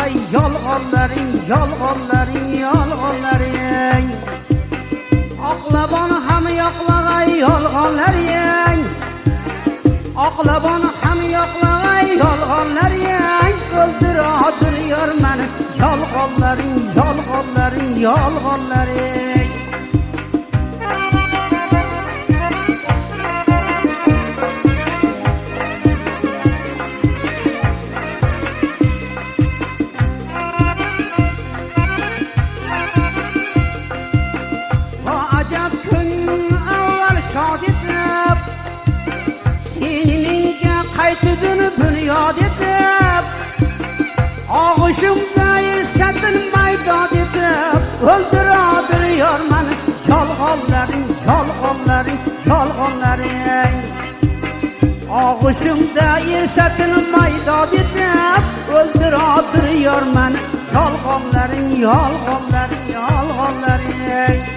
ay yolg'onlaring yolg'onlaring yolg'onlaring oqlabon ham yoqlag'ay yolg'onlaring oqlabon ham yoqlag'ay yolg'onlaring o'ldiradir meni yolg'onlaring yolg'onlaring yolg'onlaring ajab kun avval shod etib seni menga qaytidin bunyod etib og'ushimda esatin maydod etib o'ldiradir yor meni yolg'onlaring yolg'onlaring yolg'onlaring og'ushimda esatin maydod etib o'ldiradir yor meni yolg'onlaring yolg'onlaring yolg'onlaring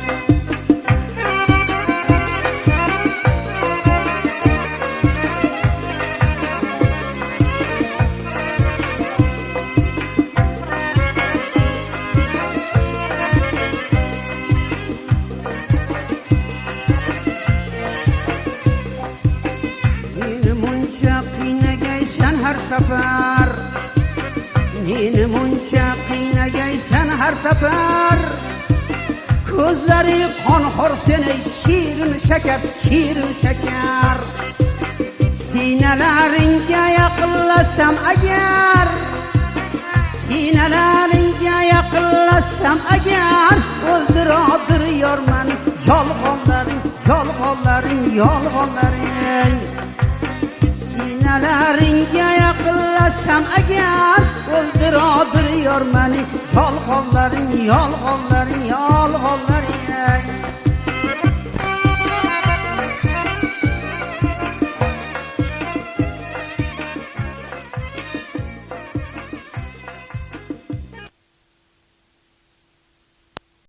har safar meni muncha qiynagaysan har safar ko'zlari qonxo'r seni shirin shakar sinalaringga yaqinlasam agar sinalaringga yaqinlasam agar o'ldiradir yor meni yolg'onlaring yolg'onlaring yolg'onlaring sinalaringga yaqinlasam agar o'ldiradir yor meni yolg'onlaring yolg'onlaring yolg'onlaring